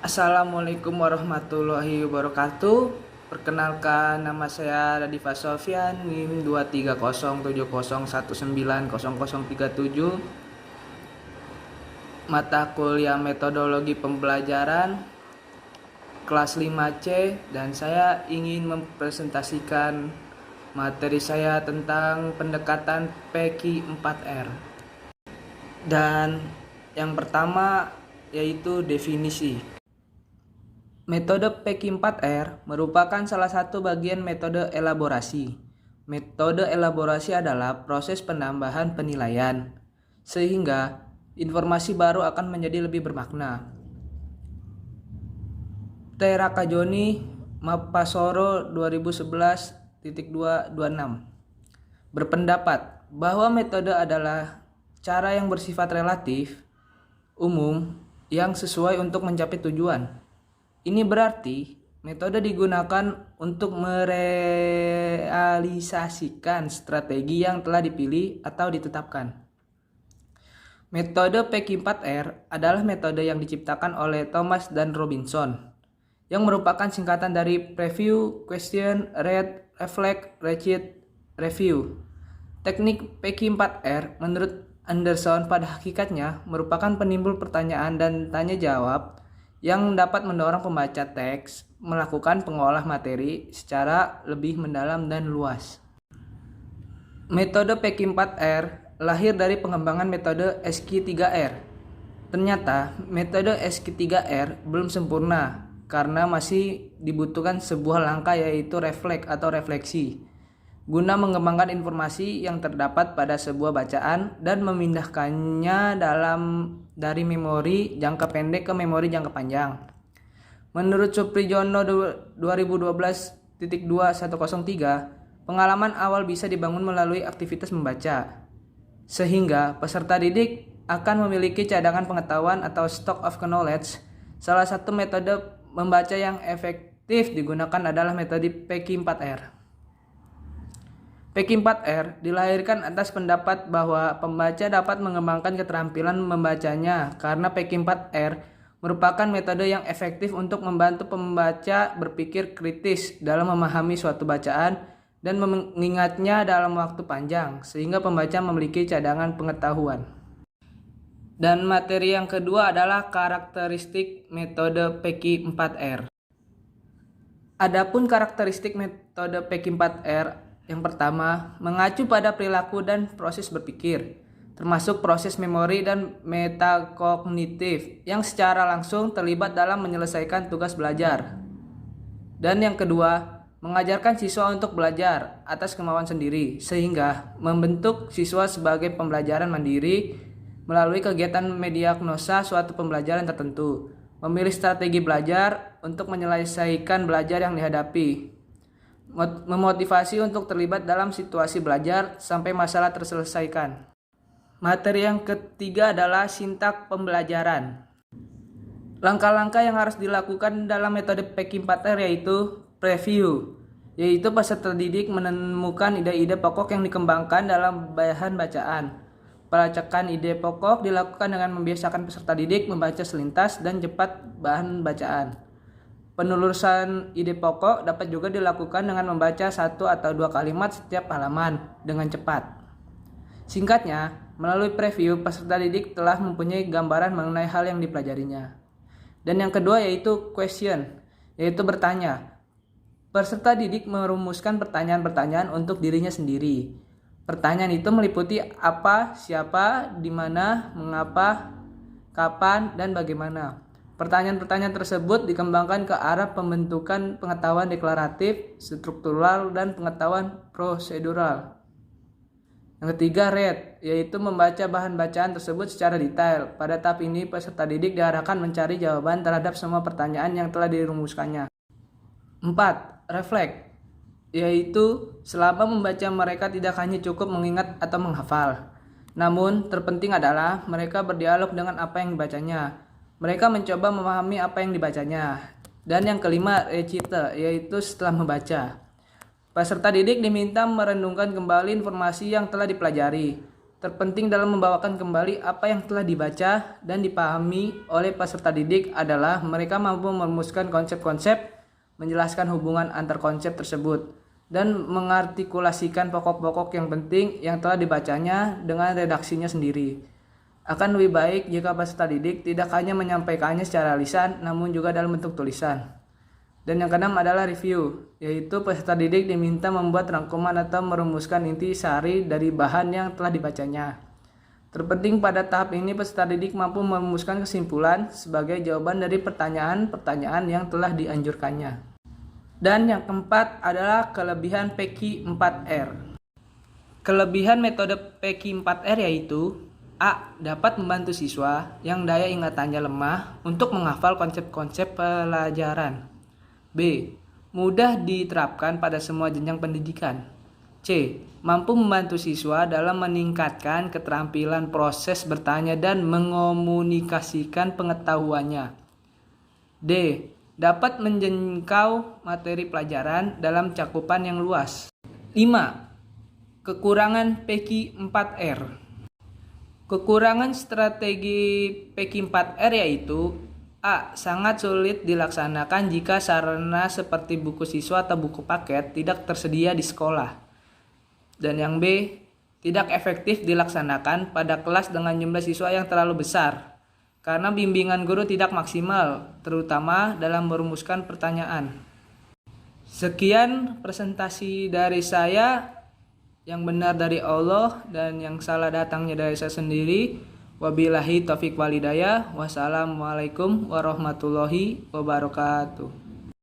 Assalamualaikum warahmatullahi wabarakatuh. Perkenalkan, nama saya Radifa Sofyan, NIM 23070190037. Mata kuliah metodologi pembelajaran kelas 5C, dan saya ingin mempresentasikan materi saya tentang pendekatan PQ 4R. Dan yang pertama yaitu definisi. Metode PQ4R merupakan salah satu bagian metode elaborasi. Metode elaborasi adalah proses penambahan penilaian, sehingga informasi baru akan menjadi lebih bermakna. Terakajoni Mapasoro 2011.226 berpendapat bahwa metode adalah cara yang bersifat relatif, umum, yang sesuai untuk mencapai tujuan. Ini berarti metode digunakan untuk merealisasikan strategi yang telah dipilih atau ditetapkan. Metode PQ4R adalah metode yang diciptakan oleh Thomas dan Robinson, yang merupakan singkatan dari Preview, Question, Read, Reflect, Recheat, Review. Teknik PQ4R menurut Anderson pada hakikatnya merupakan penimbul pertanyaan dan tanya jawab yang dapat mendorong pembaca teks melakukan pengolah materi secara lebih mendalam dan luas. Metode PQ4R lahir dari pengembangan metode SQ3R. Ternyata metode SQ3R belum sempurna karena masih dibutuhkan sebuah langkah, yaitu refleks atau refleksi, guna mengembangkan informasi yang terdapat pada sebuah bacaan dan memindahkannya dari memori jangka pendek ke memori jangka panjang. Menurut Supriyono 2012.2103, pengalaman awal bisa dibangun melalui aktivitas membaca, sehingga peserta didik akan memiliki cadangan pengetahuan atau stock of knowledge. Salah satu metode membaca yang efektif digunakan adalah metode PQ4R. PQ4R dilahirkan atas pendapat bahwa pembaca dapat mengembangkan keterampilan membacanya karena PQ4R merupakan metode yang efektif untuk membantu pembaca berpikir kritis dalam memahami suatu bacaan dan mengingatnya dalam waktu panjang, sehingga pembaca memiliki cadangan pengetahuan. Dan materi yang kedua adalah karakteristik metode PQ4R. Adapun karakteristik metode PQ4R, yang pertama, mengacu pada perilaku dan proses berpikir, termasuk proses memori dan metakognitif yang secara langsung terlibat dalam menyelesaikan tugas belajar. Dan yang kedua, mengajarkan siswa untuk belajar atas kemauan sendiri, sehingga membentuk siswa sebagai pembelajaran mandiri melalui kegiatan mendiagnosa suatu pembelajaran tertentu, memilih strategi belajar untuk menyelesaikan belajar yang dihadapi, memotivasi untuk terlibat dalam situasi belajar sampai masalah terselesaikan. Materi yang ketiga adalah sintak pembelajaran. Langkah-langkah yang harus dilakukan dalam metode PQ4R yaitu preview, yaitu peserta didik menemukan ide-ide pokok yang dikembangkan dalam bahan bacaan. Pelacakan ide pokok dilakukan dengan membiasakan peserta didik membaca selintas dan cepat bahan bacaan. Penelusuran ide pokok dapat juga dilakukan dengan membaca 1 atau 2 kalimat setiap halaman dengan cepat. Singkatnya, melalui preview, peserta didik telah mempunyai gambaran mengenai hal yang dipelajarinya. Dan yang kedua yaitu question, yaitu bertanya. Peserta didik merumuskan pertanyaan-pertanyaan untuk dirinya sendiri. Pertanyaan itu meliputi apa, siapa, di mana, mengapa, kapan, dan bagaimana. Pertanyaan-pertanyaan tersebut dikembangkan ke arah pembentukan pengetahuan deklaratif, struktural, dan pengetahuan prosedural. Yang ketiga, read, yaitu membaca bahan bacaan tersebut secara detail. Pada tahap ini, peserta didik diarahkan mencari jawaban terhadap semua pertanyaan yang telah dirumuskannya. 4. Reflect, yaitu selama membaca mereka tidak hanya cukup mengingat atau menghafal, namun terpenting adalah mereka berdialog dengan apa yang dibacanya. Mereka mencoba memahami apa yang dibacanya. Dan yang kelima, recite, yaitu setelah membaca. Peserta didik diminta merenungkan kembali informasi yang telah dipelajari. Terpenting dalam membawakan kembali apa yang telah dibaca dan dipahami oleh peserta didik adalah mereka mampu merumuskan konsep-konsep, menjelaskan hubungan antar konsep tersebut, dan mengartikulasikan pokok-pokok yang penting yang telah dibacanya dengan redaksinya sendiri. Akan lebih baik jika peserta didik tidak hanya menyampaikannya secara lisan, namun juga dalam bentuk tulisan. Dan yang keenam adalah review, yaitu peserta didik diminta membuat rangkuman atau merumuskan inti sari dari bahan yang telah dibacanya. Terpenting pada tahap ini peserta didik mampu merumuskan kesimpulan sebagai jawaban dari pertanyaan-pertanyaan yang telah dianjurkannya. Dan yang keempat adalah kelebihan PQ 4R. Kelebihan metode PQ 4R yaitu A. Dapat membantu siswa yang daya ingatannya lemah untuk menghafal konsep-konsep pelajaran. B. Mudah diterapkan pada semua jenjang pendidikan. C. Mampu membantu siswa dalam meningkatkan keterampilan proses bertanya dan mengomunikasikan pengetahuannya. D. Dapat menjangkau materi pelajaran dalam cakupan yang luas. 5. Kekurangan PQ 4R. Kekurangan strategi PQ 4R yaitu A. Sangat sulit dilaksanakan jika sarana seperti buku siswa atau buku paket tidak tersedia di sekolah. Dan yang B. Tidak efektif dilaksanakan pada kelas dengan jumlah siswa yang terlalu besar, karena bimbingan guru tidak maksimal, terutama dalam merumuskan pertanyaan. Sekian presentasi dari saya, yang benar dari Allah dan yang salah datangnya dari saya sendiri. Wabillahi taufiq walhidayah. Wassalamualaikum warahmatullahi wabarakatuh.